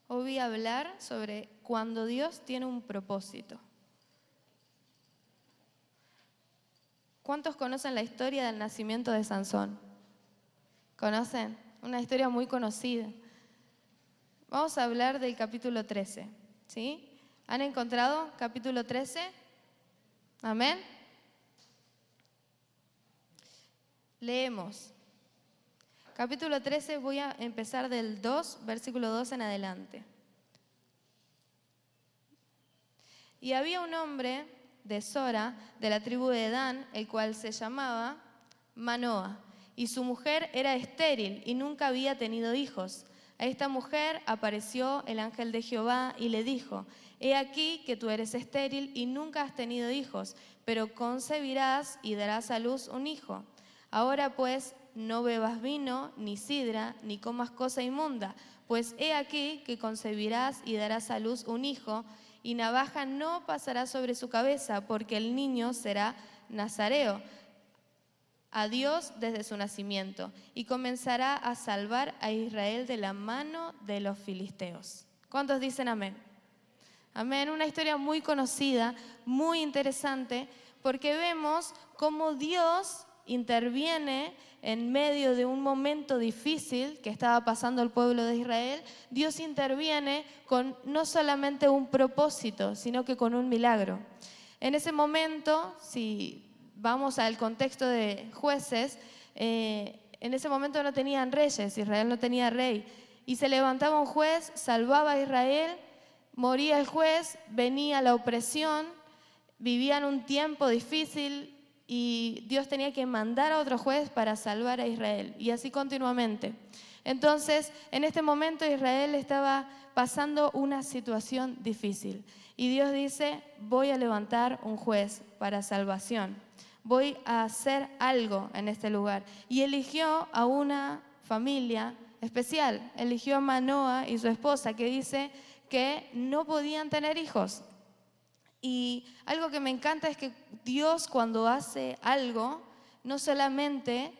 Hoy voy a hablar sobre cuando Dios tiene un propósito. ¿Cuántos conocen la historia del nacimiento de Sansón? ¿Conocen? Una historia muy conocida. Vamos a hablar del capítulo 13, ¿sí? ¿Han encontrado capítulo 13? Amén. Leemos. Capítulo 13, voy a empezar del 2, versículo 2 en adelante. Y había un hombre de Sora, de la tribu de Dan, el cual se llamaba Manoa, y su mujer era estéril y nunca había tenido hijos. A esta mujer apareció el ángel de Jehová y le dijo: He aquí que tú eres estéril y nunca has tenido hijos, pero concebirás y darás a luz un hijo. Ahora pues, no bebas vino, ni sidra, ni comas cosa inmunda, pues he aquí que concebirás y darás a luz un hijo, y navaja no pasará sobre su cabeza, porque el niño será nazareo a Dios desde su nacimiento, y comenzará a salvar a Israel de la mano de los filisteos. ¿Cuántos dicen amén? Amén, una historia muy conocida, muy interesante, porque vemos cómo Dios interviene en medio de un momento difícil que estaba pasando el pueblo de Israel. Dios interviene con no solamente un propósito, sino que con un milagro. En ese momento, si vamos al contexto de Jueces, en ese momento no tenían reyes, Israel no tenía rey, y se levantaba un juez, salvaba a Israel. Moría el juez, venía la opresión, vivían un tiempo difícil y Dios tenía que mandar a otro juez para salvar a Israel, y así continuamente. Entonces, en este momento Israel estaba pasando una situación difícil y Dios dice: voy a levantar un juez para salvación, voy a hacer algo en este lugar. Y eligió a una familia especial, eligió a Manoa y su esposa, que dice que no podían tener hijos. Y algo que me encanta es que Dios, cuando hace algo, no solamente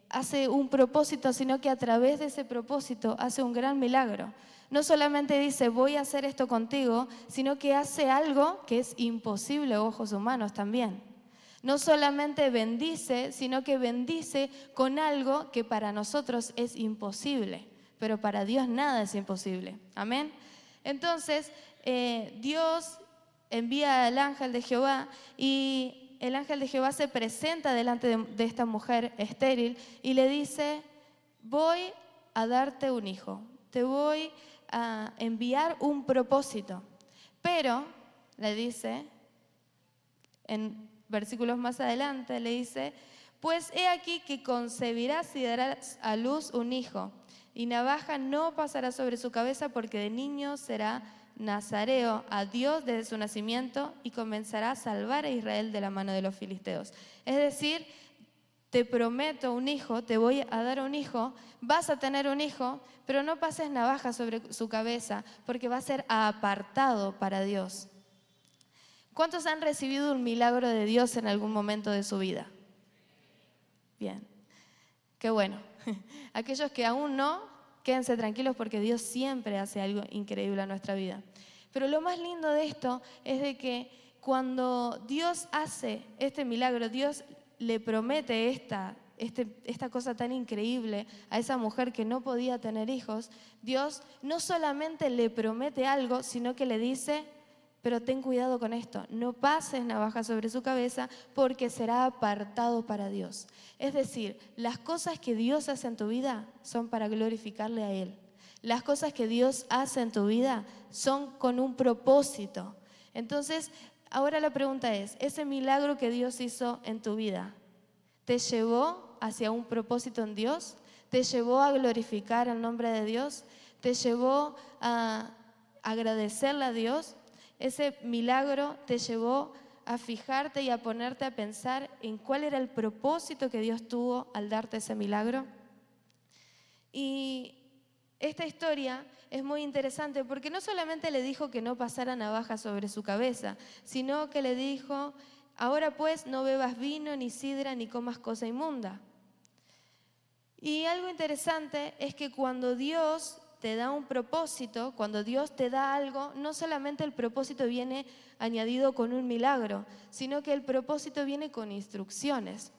hace un propósito, sino que a través de ese propósito hace un gran milagro. No solamente dice: voy a hacer esto contigo, sino que hace algo que es imposible a ojos humanos también. No solamente bendice, sino que bendice con algo que para nosotros es imposible, pero para Dios nada es imposible. Amén. Entonces, Dios envía al ángel de Jehová, y el ángel de Jehová se presenta delante de esta mujer estéril y le dice: voy a darte un hijo, te voy a enviar un propósito. Pero, le dice, en versículos más adelante, le dice: pues he aquí que concebirás y darás a luz un hijo, y navaja no pasará sobre su cabeza, porque de niño será nazareo a Dios desde su nacimiento, y comenzará a salvar a Israel de la mano de los filisteos. Es decir, te prometo un hijo, te voy a dar un hijo, vas a tener un hijo, pero no pases navaja sobre su cabeza, porque va a ser apartado para Dios. ¿Cuántos han recibido un milagro de Dios en algún momento de su vida? Bien, qué bueno. Aquellos que aún no, quédense tranquilos, porque Dios siempre hace algo increíble en nuestra vida. Pero lo más lindo de esto es de que cuando Dios hace este milagro, Dios le promete esta cosa tan increíble a esa mujer que no podía tener hijos. Dios no solamente le promete algo, sino que le dice: pero ten cuidado con esto, no pases navaja sobre su cabeza, porque será apartado para Dios. Es decir, las cosas que Dios hace en tu vida son para glorificarle a Él. Las cosas que Dios hace en tu vida son con un propósito. Entonces, ahora la pregunta es: ¿ese milagro que Dios hizo en tu vida te llevó hacia un propósito en Dios? ¿Te llevó a glorificar el nombre de Dios? ¿Te llevó a agradecerle a Dios? ¿Ese milagro te llevó a fijarte y a ponerte a pensar en cuál era el propósito que Dios tuvo al darte ese milagro? Y esta historia es muy interesante, porque no solamente le dijo que no pasara navaja sobre su cabeza, sino que le dijo: ahora pues, no bebas vino, ni sidra, ni comas cosa inmunda. Y algo interesante es que cuando Dios te da un propósito, cuando Dios te da algo, no solamente el propósito viene añadido con un milagro, sino que el propósito viene con instrucciones.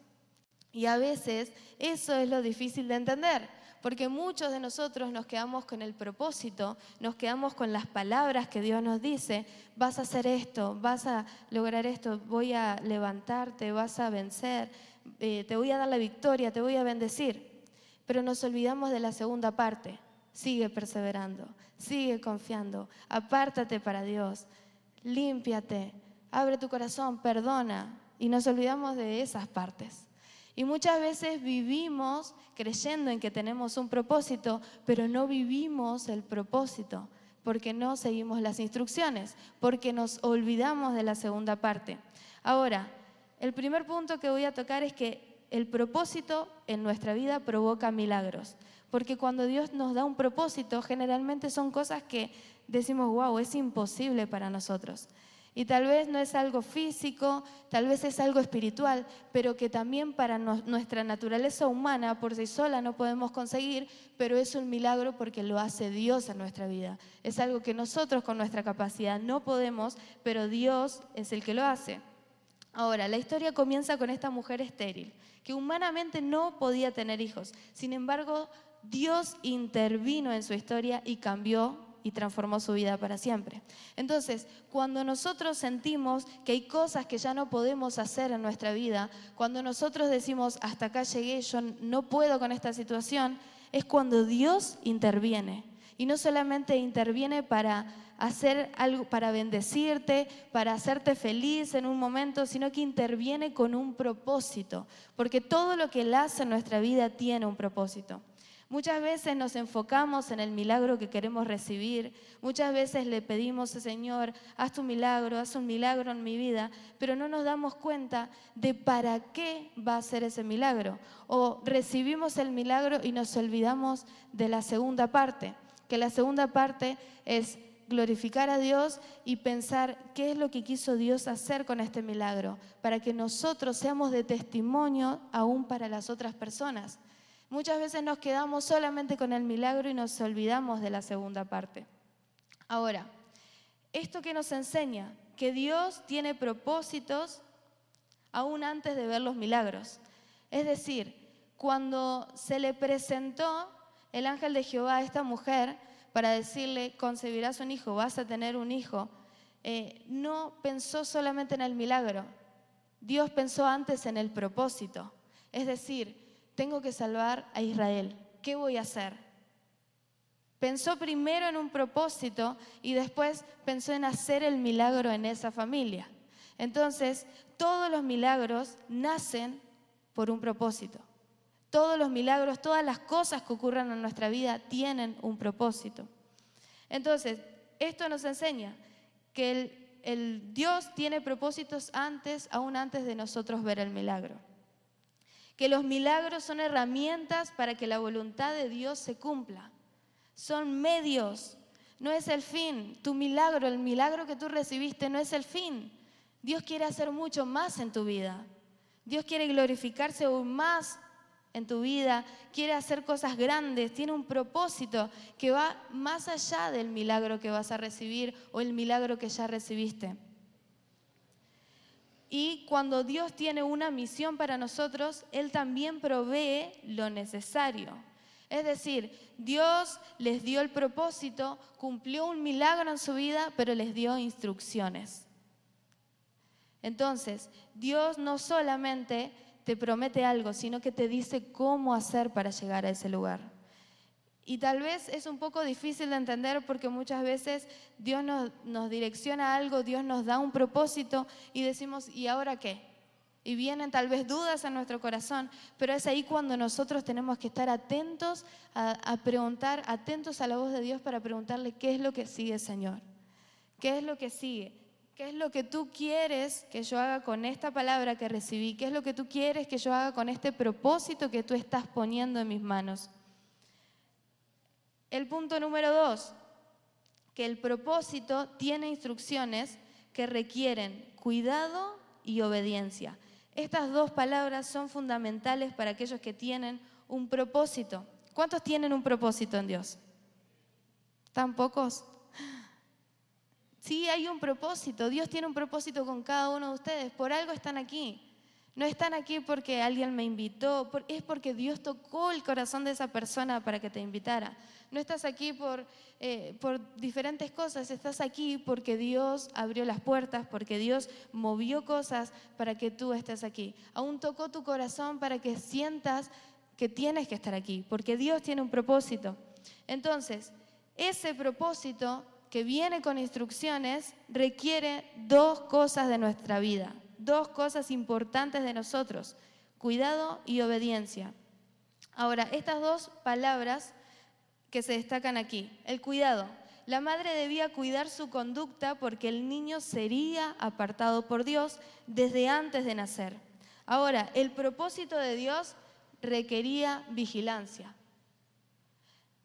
Y a veces eso es lo difícil de entender, porque muchos de nosotros nos quedamos con el propósito, nos quedamos con las palabras que Dios nos dice: vas a hacer esto, vas a lograr esto, voy a levantarte, vas a vencer, te voy a dar la victoria, te voy a bendecir. Pero nos olvidamos de la segunda parte: sigue perseverando, sigue confiando, apártate para Dios, límpiate, abre tu corazón, perdona. Y nos olvidamos de esas partes. Y muchas veces vivimos creyendo en que tenemos un propósito, pero no vivimos el propósito, porque no seguimos las instrucciones, porque nos olvidamos de la segunda parte. Ahora, el primer punto que voy a tocar es que el propósito en nuestra vida provoca milagros, porque cuando Dios nos da un propósito, generalmente son cosas que decimos: wow, es imposible para nosotros. Y tal vez no es algo físico, tal vez es algo espiritual, pero que también para nuestra naturaleza humana por sí sola no podemos conseguir, pero es un milagro porque lo hace Dios en nuestra vida. Es algo que nosotros con nuestra capacidad no podemos, pero Dios es el que lo hace. Ahora, la historia comienza con esta mujer estéril, que humanamente no podía tener hijos. Sin embargo, Dios intervino en su historia y cambió y transformó su vida para siempre. Entonces, cuando nosotros sentimos que hay cosas que ya no podemos hacer en nuestra vida, cuando nosotros decimos: hasta acá llegué, yo no puedo con esta situación, es cuando Dios interviene. Y no solamente interviene para hacer algo, para bendecirte, para hacerte feliz en un momento, sino que interviene con un propósito, porque todo lo que Él hace en nuestra vida tiene un propósito. Muchas veces nos enfocamos en el milagro que queremos recibir, muchas veces le pedimos: Señor, haz un milagro en mi vida, pero no nos damos cuenta de para qué va a ser ese milagro. O recibimos el milagro y nos olvidamos de la segunda parte, que la segunda parte es glorificar a Dios y pensar qué es lo que quiso Dios hacer con este milagro, para que nosotros seamos de testimonio aún para las otras personas. Muchas veces nos quedamos solamente con el milagro y nos olvidamos de la segunda parte. Ahora, ¿esto qué nos enseña? Que Dios tiene propósitos aún antes de ver los milagros. Es decir, cuando se le presentó el ángel de Jehová a esta mujer para decirle: concebirás un hijo, vas a tener un hijo, no pensó solamente en el milagro. Dios pensó antes en el propósito. Es decir, tengo que salvar a Israel, ¿qué voy a hacer? Pensó primero en un propósito y después pensó en hacer el milagro en esa familia. Entonces, todos los milagros nacen por un propósito. Todos los milagros, todas las cosas que ocurren en nuestra vida tienen un propósito. Entonces, esto nos enseña que el Dios tiene propósitos aún antes de nosotros ver el milagro. Que los milagros son herramientas para que la voluntad de Dios se cumpla. Son medios, no es el fin. Tu milagro, el milagro que tú recibiste, no es el fin. Dios quiere hacer mucho más en tu vida. Dios quiere glorificarse aún más en tu vida, quiere hacer cosas grandes, tiene un propósito que va más allá del milagro que vas a recibir o el milagro que ya recibiste. Y cuando Dios tiene una misión para nosotros, Él también provee lo necesario. Es decir, Dios les dio el propósito, cumplió un milagro en su vida, pero les dio instrucciones. Entonces, Dios no solamente te promete algo, sino que te dice cómo hacer para llegar a ese lugar. Y tal vez es un poco difícil de entender porque muchas veces Dios nos direcciona a algo, Dios nos da un propósito y decimos: ¿y ahora qué? Y vienen tal vez dudas a nuestro corazón, pero es ahí cuando nosotros tenemos que estar atentos a preguntar, atentos a la voz de Dios para preguntarle: ¿qué es lo que sigue, Señor? ¿Qué es lo que sigue? ¿Qué es lo que tú quieres que yo haga con esta palabra que recibí? ¿Qué es lo que tú quieres que yo haga con este propósito que tú estás poniendo en mis manos? El punto número 2, que el propósito tiene instrucciones que requieren cuidado y obediencia. Estas dos palabras son fundamentales para aquellos que tienen un propósito. ¿Cuántos tienen un propósito en Dios? ¿Tan pocos? Sí, hay un propósito. Dios tiene un propósito con cada uno de ustedes. Por algo están aquí. No están aquí porque alguien me invitó, es porque Dios tocó el corazón de esa persona para que te invitara. No estás aquí por diferentes cosas, estás aquí porque Dios abrió las puertas, porque Dios movió cosas para que tú estés aquí. Aún tocó tu corazón para que sientas que tienes que estar aquí, porque Dios tiene un propósito. Entonces, ese propósito que viene con instrucciones requiere dos cosas de nuestra vida, dos cosas importantes de nosotros: cuidado y obediencia. Ahora, estas dos palabras que se destacan aquí, el cuidado. La madre debía cuidar su conducta porque el niño sería apartado por Dios desde antes de nacer. Ahora, el propósito de Dios requería vigilancia.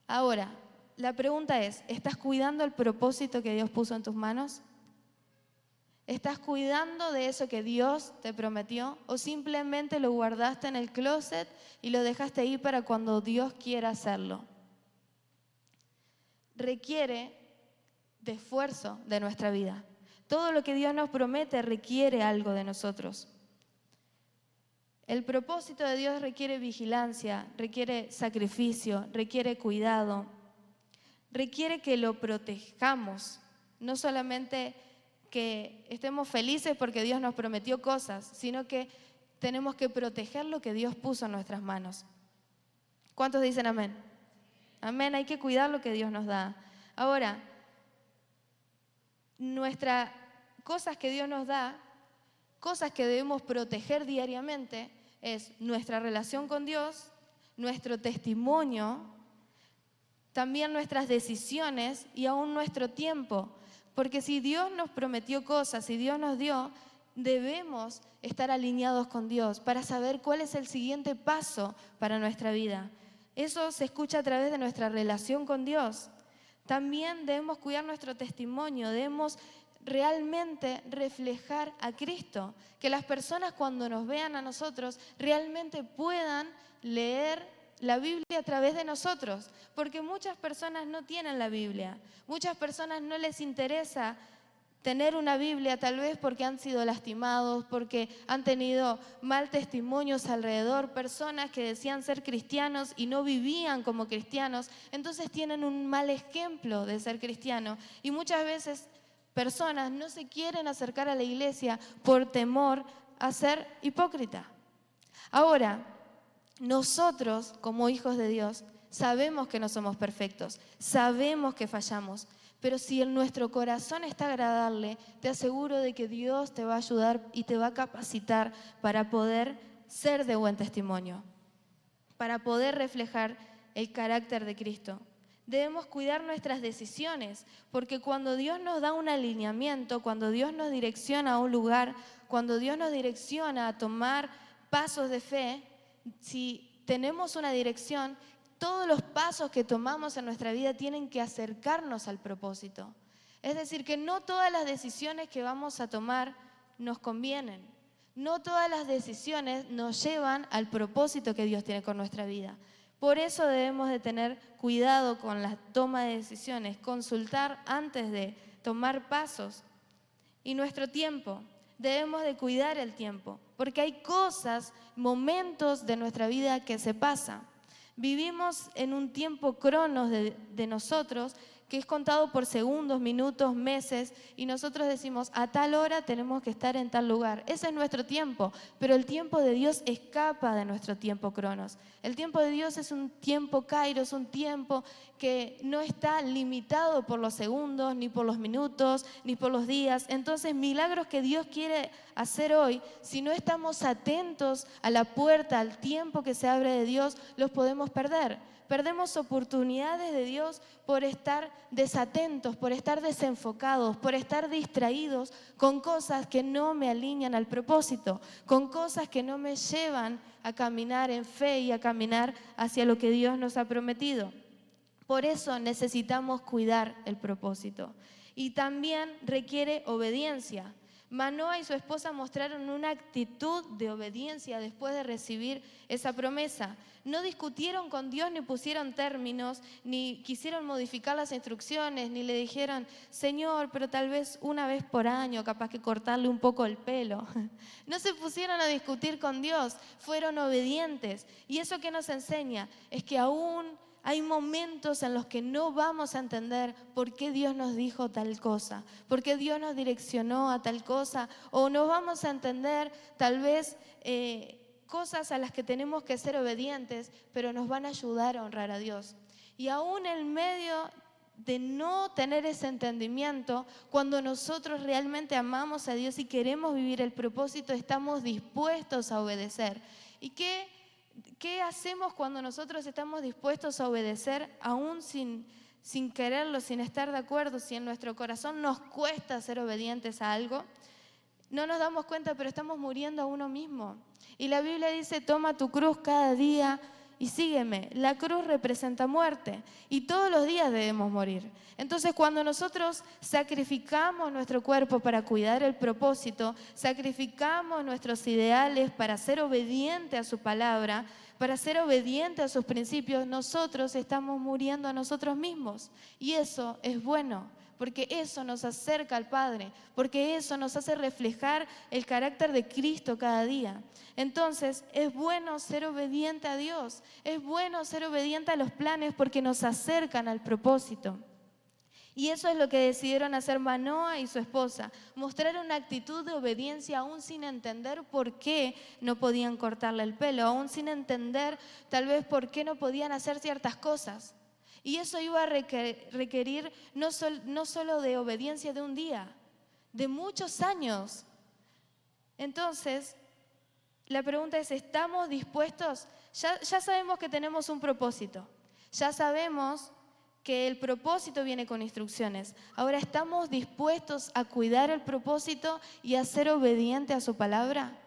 Ahora, la pregunta es, ¿estás cuidando el propósito que Dios puso en tus manos? ¿Estás cuidando de eso que Dios te prometió? ¿O simplemente lo guardaste en el closet y lo dejaste ahí para cuando Dios quiera hacerlo? Requiere de esfuerzo de nuestra vida. Todo lo que Dios nos promete requiere algo de nosotros. El propósito de Dios requiere vigilancia, requiere sacrificio, requiere cuidado, requiere que lo protejamos, no solamente que estemos felices porque Dios nos prometió cosas, sino que tenemos que proteger lo que Dios puso en nuestras manos. ¿Cuántos dicen amén? Amén, hay que cuidar lo que Dios nos da. Ahora, nuestras cosas que Dios nos da, cosas que debemos proteger diariamente, es nuestra relación con Dios, nuestro testimonio, también nuestras decisiones y aún nuestro tiempo. Porque si Dios nos prometió cosas, si Dios nos dio, debemos estar alineados con Dios para saber cuál es el siguiente paso para nuestra vida. Eso se escucha a través de nuestra relación con Dios. También debemos cuidar nuestro testimonio, debemos realmente reflejar a Cristo. Que las personas cuando nos vean a nosotros realmente puedan leer la Biblia a través de nosotros, porque muchas personas no tienen la Biblia, muchas personas no les interesa tener una Biblia, tal vez porque han sido lastimados, porque han tenido mal testimonios alrededor, personas que decían ser cristianos y no vivían como cristianos, entonces tienen un mal ejemplo de ser cristiano. Y muchas veces personas no se quieren acercar a la iglesia por temor a ser hipócrita. Ahora, nosotros, como hijos de Dios, sabemos que no somos perfectos, sabemos que fallamos, pero si en nuestro corazón está agradarle, te aseguro de que Dios te va a ayudar y te va a capacitar para poder ser de buen testimonio, para poder reflejar el carácter de Cristo. Debemos cuidar nuestras decisiones, porque cuando Dios nos da un alineamiento, cuando Dios nos direcciona a un lugar, cuando Dios nos direcciona a tomar pasos de fe, si tenemos una dirección, todos los pasos que tomamos en nuestra vida tienen que acercarnos al propósito. Es decir, que no todas las decisiones que vamos a tomar nos convienen. No todas las decisiones nos llevan al propósito que Dios tiene con nuestra vida. Por eso debemos de tener cuidado con la toma de decisiones, consultar antes de tomar pasos. Y nuestro tiempo, debemos de cuidar el tiempo, porque hay cosas, momentos de nuestra vida que se pasan. Vivimos en un tiempo cronos de nosotros, que es contado por segundos, minutos, meses, y nosotros decimos, a tal hora tenemos que estar en tal lugar. Ese es nuestro tiempo, pero el tiempo de Dios escapa de nuestro tiempo cronos. El tiempo de Dios es un tiempo kairos, un tiempo que no está limitado por los segundos, ni por los minutos, ni por los días. Entonces, milagros que Dios quiere hacer hoy, si no estamos atentos a la puerta, al tiempo que se abre de Dios, los podemos perder. Perdemos oportunidades de Dios por estar desatentos, por estar desenfocados, por estar distraídos con cosas que no me alinean al propósito, con cosas que no me llevan a caminar en fe y a caminar hacia lo que Dios nos ha prometido. Por eso necesitamos cuidar el propósito. Y también requiere obediencia. Manoa y su esposa mostraron una actitud de obediencia después de recibir esa promesa. No discutieron con Dios ni pusieron términos, ni quisieron modificar las instrucciones, ni le dijeron, Señor, pero tal vez una vez por año, capaz que cortarle un poco el pelo. No se pusieron a discutir con Dios, fueron obedientes. Y eso que nos enseña es que aún hay momentos en los que no vamos a entender por qué Dios nos dijo tal cosa, por qué Dios nos direccionó a tal cosa, o no vamos a entender tal vez cosas a las que tenemos que ser obedientes, pero nos van a ayudar a honrar a Dios. Y aún en medio de no tener ese entendimiento, cuando nosotros realmente amamos a Dios y queremos vivir el propósito, estamos dispuestos a obedecer. ¿Y qué hacemos cuando nosotros estamos dispuestos a obedecer aún sin quererlo, sin estar de acuerdo? Si en nuestro corazón nos cuesta ser obedientes a algo, no nos damos cuenta, pero estamos muriendo a uno mismo. Y la Biblia dice, toma tu cruz cada día y sígueme. La cruz representa muerte y todos los días debemos morir. Entonces, cuando nosotros sacrificamos nuestro cuerpo para cuidar el propósito, sacrificamos nuestros ideales para ser obediente a su palabra, para ser obediente a sus principios, nosotros estamos muriendo a nosotros mismos. Y eso es bueno, porque eso nos acerca al Padre, porque eso nos hace reflejar el carácter de Cristo cada día. Entonces, es bueno ser obediente a Dios, es bueno ser obediente a los planes porque nos acercan al propósito. Y eso es lo que decidieron hacer Manoa y su esposa, mostrar una actitud de obediencia aún sin entender por qué no podían cortarle el pelo, aún sin entender tal vez por qué no podían hacer ciertas cosas. Y eso iba a requerir no solo de obediencia de un día, de muchos años. Entonces, la pregunta es, ¿estamos dispuestos? Ya sabemos que tenemos un propósito, ya sabemos que el propósito viene con instrucciones. Ahora, ¿estamos dispuestos a cuidar el propósito y a ser obedientes a su palabra?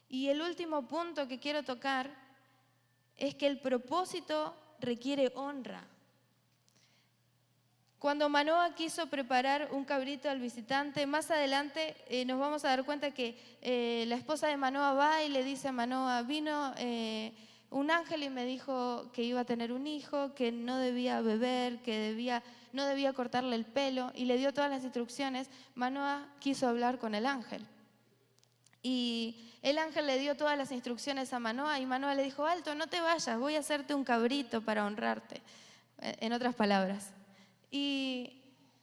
Y el último punto que quiero tocar es que el propósito requiere honra. Cuando Manoa quiso preparar un cabrito al visitante, más adelante nos vamos a dar cuenta que la esposa de Manoa va y le dice a Manoa, vino un ángel y me dijo que iba a tener un hijo, que no debía beber, que no debía cortarle el pelo, y le dio todas las instrucciones. Manoa quiso hablar con el ángel. Y el ángel le dio todas las instrucciones a Manoa y Manoa le dijo, alto, no te vayas, voy a hacerte un cabrito para honrarte, en otras palabras. Y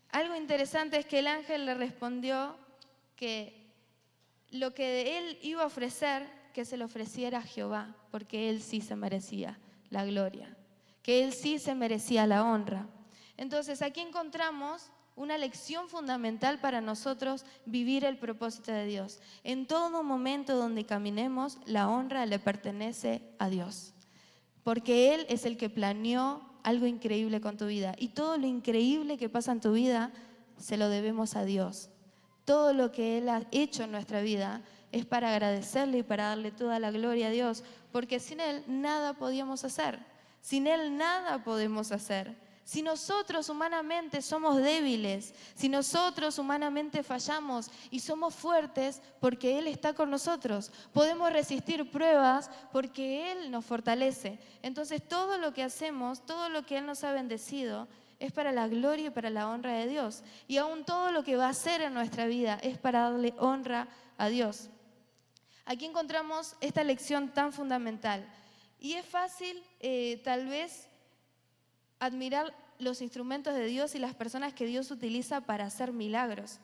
algo interesante es que el ángel le respondió que lo que él iba a ofrecer, que se lo ofreciera a Jehová, porque él sí se merecía la gloria, que él sí se merecía la honra. Entonces aquí encontramos una lección fundamental para nosotros vivir el propósito de Dios. En todo momento donde caminemos, la honra le pertenece a Dios, porque Él es el que planeó algo increíble con tu vida. Y todo lo increíble que pasa en tu vida, se lo debemos a Dios. Todo lo que Él ha hecho en nuestra vida es para agradecerle y para darle toda la gloria a Dios, porque sin Él nada podíamos hacer. Sin Él nada podemos hacer. Si nosotros humanamente somos débiles, si nosotros humanamente fallamos y somos fuertes porque Él está con nosotros, podemos resistir pruebas porque Él nos fortalece. Entonces todo lo que hacemos, todo lo que Él nos ha bendecido, es para la gloria y para la honra de Dios. Y aún todo lo que va a hacer en nuestra vida es para darle honra a Dios. Aquí encontramos esta lección tan fundamental. Y es fácil, tal vez, admirar los instrumentos de Dios y las personas que Dios utiliza para hacer milagros.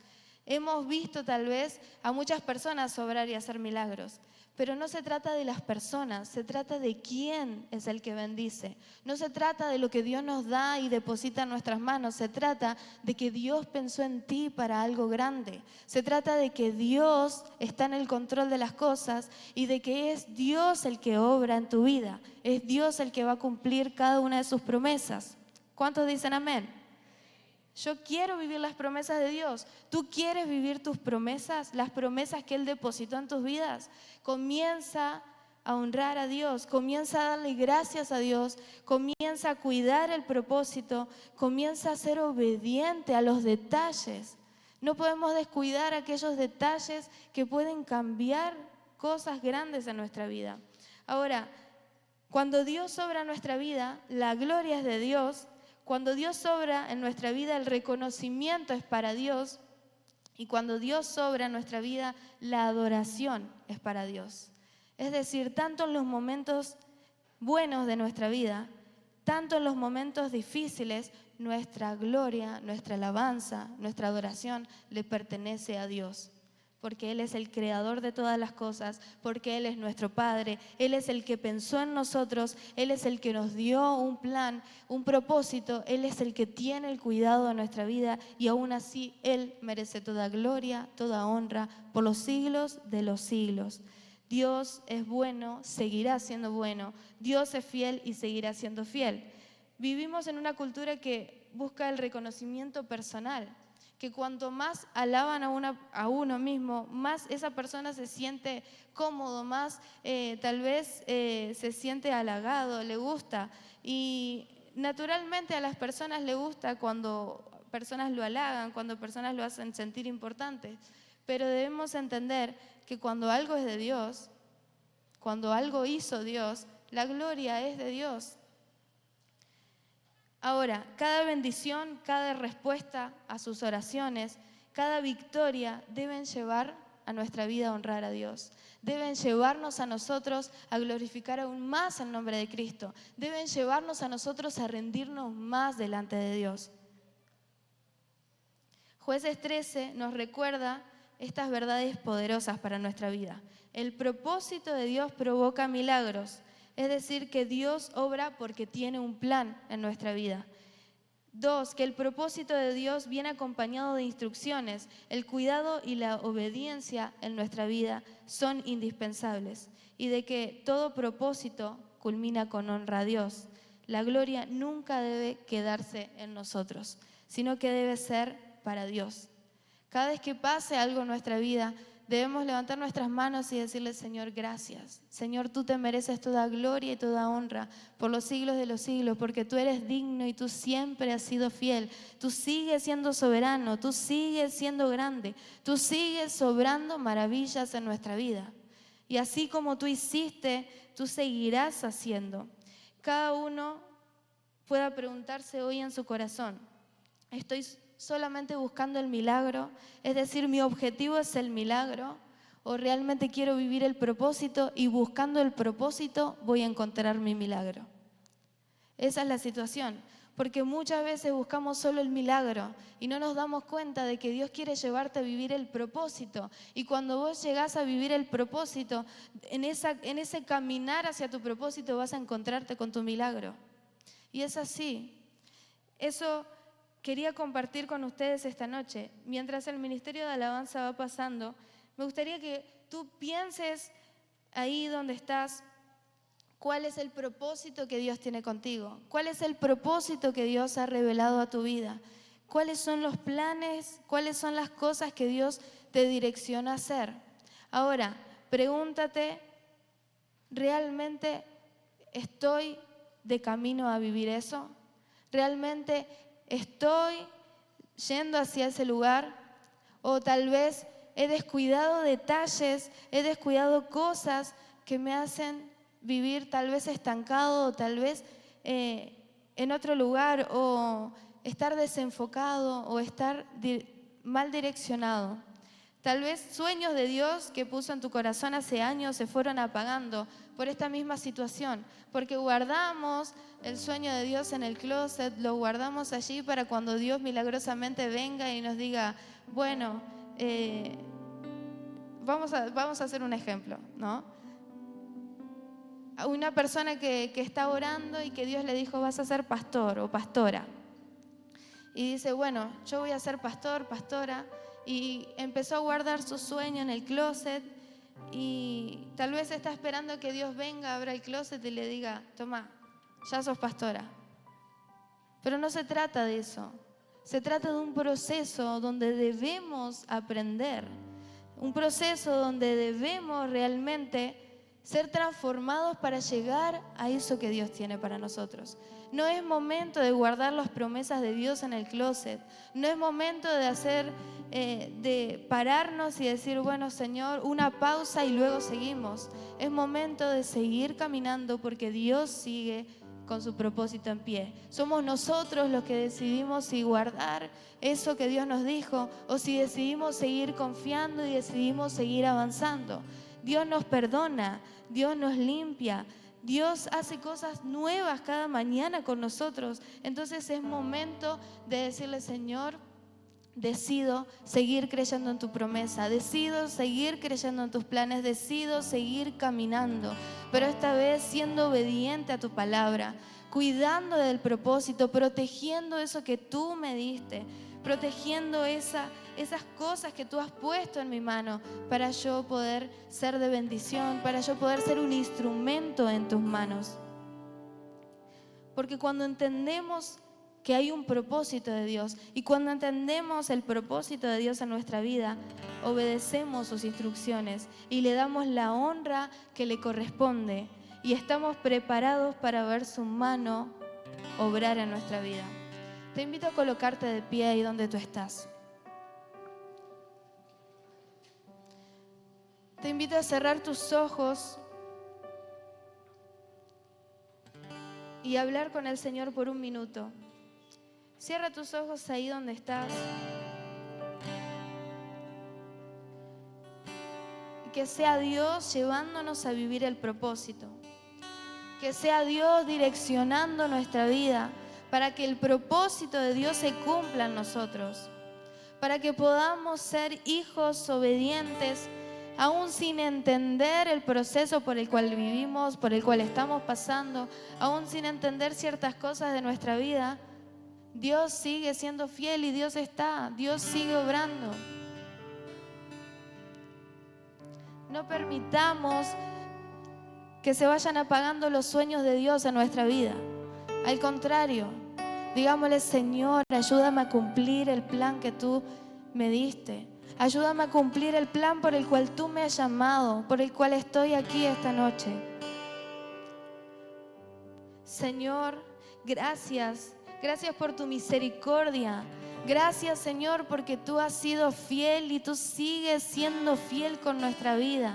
Hemos visto tal vez a muchas personas obrar y hacer milagros, pero no se trata de las personas, se trata de quién es el que bendice. No se trata de lo que Dios nos da y deposita en nuestras manos, se trata de que Dios pensó en ti para algo grande. Se trata de que Dios está en el control de las cosas y de que es Dios el que obra en tu vida, es Dios el que va a cumplir cada una de sus promesas. ¿Cuántos dicen amén? Yo quiero vivir las promesas de Dios. ¿Tú quieres vivir tus promesas? Las promesas que Él depositó en tus vidas. Comienza a honrar a Dios, comienza a darle gracias a Dios, comienza a cuidar el propósito, comienza a ser obediente a los detalles. No podemos descuidar aquellos detalles que pueden cambiar cosas grandes en nuestra vida. Ahora, cuando Dios obra en nuestra vida, la gloria es de Dios. Cuando Dios obra en nuestra vida, el reconocimiento es para Dios. Y cuando Dios obra en nuestra vida, la adoración es para Dios. Es decir, tanto en los momentos buenos de nuestra vida, tanto en los momentos difíciles, nuestra gloria, nuestra alabanza, nuestra adoración le pertenece a Dios. Porque Él es el creador de todas las cosas, porque Él es nuestro Padre, Él es el que pensó en nosotros, Él es el que nos dio un plan, un propósito, Él es el que tiene el cuidado de nuestra vida y aún así Él merece toda gloria, toda honra por los siglos de los siglos. Dios es bueno, seguirá siendo bueno, Dios es fiel y seguirá siendo fiel. Vivimos en una cultura que busca el reconocimiento personal, que cuanto más alaban a uno mismo, más esa persona se siente cómodo, más tal vez se siente halagado, le gusta. Y naturalmente a las personas les gusta cuando personas lo halagan, cuando personas lo hacen sentir importante. Pero debemos entender que cuando algo es de Dios, cuando algo hizo Dios, la gloria es de Dios. Ahora, cada bendición, cada respuesta a sus oraciones, cada victoria deben llevar a nuestra vida a honrar a Dios. Deben llevarnos a nosotros a glorificar aún más el nombre de Cristo. Deben llevarnos a nosotros a rendirnos más delante de Dios. Jueces 13 nos recuerda estas verdades poderosas para nuestra vida. El propósito de Dios provoca milagros. Es decir, que Dios obra porque tiene un plan en nuestra vida. 2, que el propósito de Dios viene acompañado de instrucciones. El cuidado y la obediencia en nuestra vida son indispensables. Y de que todo propósito culmina con honra a Dios. La gloria nunca debe quedarse en nosotros, sino que debe ser para Dios. Cada vez que pase algo en nuestra vida, debemos levantar nuestras manos y decirle: Señor, gracias. Señor, tú te mereces toda gloria y toda honra por los siglos de los siglos, porque tú eres digno y tú siempre has sido fiel. Tú sigues siendo soberano, tú sigues siendo grande, tú sigues obrando maravillas en nuestra vida. Y así como tú hiciste, tú seguirás haciendo. Cada uno pueda preguntarse hoy en su corazón: ¿estoy solamente buscando el milagro? Es decir, ¿mi objetivo es el milagro? ¿O realmente quiero vivir el propósito y buscando el propósito voy a encontrar mi milagro? Esa es la situación, porque muchas veces buscamos solo el milagro y no nos damos cuenta de que Dios quiere llevarte a vivir el propósito. Y cuando vos llegás a vivir el propósito, en ese caminar hacia tu propósito vas a encontrarte con tu milagro. Y es así. Eso quería compartir con ustedes esta noche. Mientras el ministerio de alabanza va pasando, me gustaría que tú pienses ahí donde estás, ¿cuál es el propósito que Dios tiene contigo? ¿Cuál es el propósito que Dios ha revelado a tu vida? ¿Cuáles son los planes? ¿Cuáles son las cosas que Dios te direcciona a hacer? Ahora, pregúntate, ¿realmente estoy de camino a vivir eso? ¿Realmente estoy yendo hacia ese lugar? O tal vez he descuidado detalles, he descuidado cosas que me hacen vivir tal vez estancado, o tal vez en otro lugar, o estar desenfocado, o estar mal direccionado. Tal vez sueños de Dios que puso en tu corazón hace años se fueron apagando por esta misma situación, porque guardamos el sueño de Dios en el closet, lo guardamos allí para cuando Dios milagrosamente venga y nos diga: bueno, vamos a hacer un ejemplo, ¿no? Una persona que está orando y que Dios le dijo: vas a ser pastor o pastora. Y dice: bueno, yo voy a ser pastor, pastora. Y empezó a guardar su sueño en el closet y tal vez está esperando que Dios venga, abra el closet y le diga: toma, ya sos pastora. Pero no se trata de eso. Se trata de un proceso donde debemos aprender. Un proceso donde debemos realmente ser transformados para llegar a eso que Dios tiene para nosotros. No es momento de guardar las promesas de Dios en el closet. No es momento de pararnos y decir, bueno, Señor, una pausa y luego seguimos. Es momento de seguir caminando porque Dios sigue con su propósito en pie. Somos nosotros los que decidimos si guardar eso que Dios nos dijo o si decidimos seguir confiando y decidimos seguir avanzando. Dios nos perdona, Dios nos limpia, Dios hace cosas nuevas cada mañana con nosotros. Entonces es momento de decirle, Señor, decido seguir creyendo en tu promesa, decido seguir creyendo en tus planes, decido seguir caminando, pero esta vez siendo obediente a tu palabra, cuidando del propósito, protegiendo eso que tú me diste, protegiendo esas cosas que tú has puesto en mi mano para yo poder ser de bendición, para yo poder ser un instrumento en tus manos. Porque cuando entendemos que hay un propósito de Dios y cuando entendemos el propósito de Dios en nuestra vida, obedecemos sus instrucciones y le damos la honra que le corresponde y estamos preparados para ver su mano obrar en nuestra vida. Te invito a colocarte de pie ahí donde tú estás. Te invito a cerrar tus ojos y hablar con el Señor por un minuto. Cierra tus ojos ahí donde estás. Y que sea Dios llevándonos a vivir el propósito. Que sea Dios direccionando nuestra vida para que el propósito de Dios se cumpla en nosotros. Para que podamos ser hijos obedientes, aún sin entender el proceso por el cual vivimos, por el cual estamos pasando, aún sin entender ciertas cosas de nuestra vida. Dios sigue siendo fiel y Dios sigue obrando. No permitamos que se vayan apagando los sueños de Dios en nuestra vida. Al contrario, digámosle, Señor, ayúdame a cumplir el plan que tú me diste. Ayúdame a cumplir el plan por el cual tú me has llamado, por el cual estoy aquí esta noche. Señor, gracias. Gracias por tu misericordia. Gracias, Señor, porque tú has sido fiel y tú sigues siendo fiel con nuestra vida.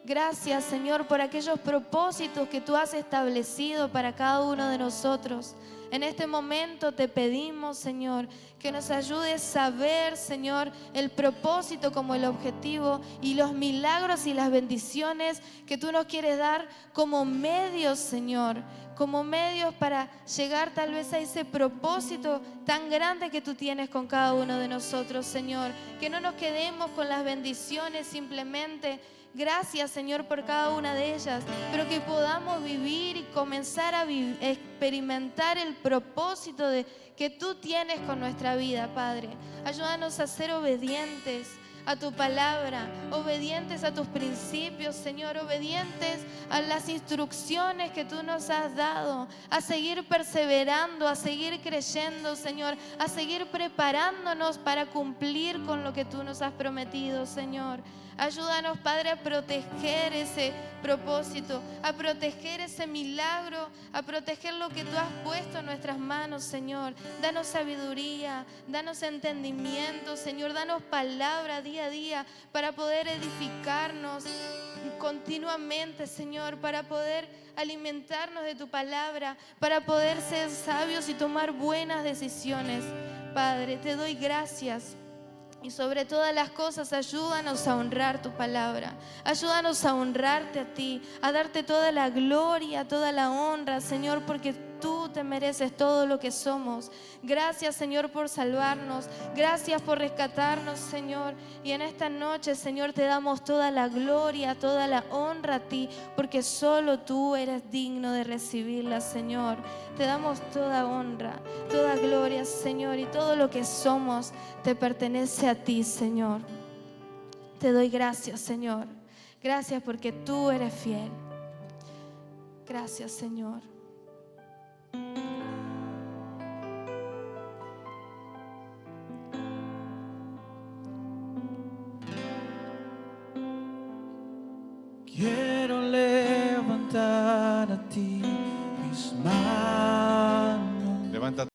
Gracias, Señor, por aquellos propósitos que tú has establecido para cada uno de nosotros. En este momento te pedimos, Señor, que nos ayudes a ver, Señor, el propósito como el objetivo y los milagros y las bendiciones que tú nos quieres dar como medios, Señor, como medios para llegar tal vez a ese propósito tan grande que tú tienes con cada uno de nosotros, Señor. Que no nos quedemos con las bendiciones simplemente. Gracias, Señor, por cada una de ellas, pero que podamos vivir y comenzar a experimentar el propósito que tú tienes con nuestra vida, Padre. Ayúdanos a ser obedientes a tu palabra, obedientes a tus principios, Señor, obedientes a las instrucciones que tú nos has dado, a seguir perseverando, a seguir creyendo, Señor, a seguir preparándonos para cumplir con lo que tú nos has prometido, Señor. Ayúdanos, Padre, a proteger ese propósito, a proteger ese milagro, a proteger lo que tú has puesto en nuestras manos, Señor. Danos sabiduría, danos entendimiento, Señor. Danos palabra día a día para poder edificarnos continuamente, Señor, para poder alimentarnos de tu palabra, para poder ser sabios y tomar buenas decisiones. Padre, te doy gracias. Y sobre todas las cosas, ayúdanos a honrar tu palabra. Ayúdanos a honrarte a ti, a darte toda la gloria, toda la honra, Señor, porque tú te mereces todo lo que somos. Gracias, Señor, por salvarnos. Gracias por rescatarnos, Señor. Y en esta noche, Señor, te damos toda la gloria, toda la honra a ti, porque solo tú eres digno de recibirla, Señor. Te damos toda honra, toda gloria, Señor, y todo lo que somos te pertenece a ti, Señor. Te doy gracias, Señor. Gracias porque tú eres fiel. Gracias, Señor. Yeah.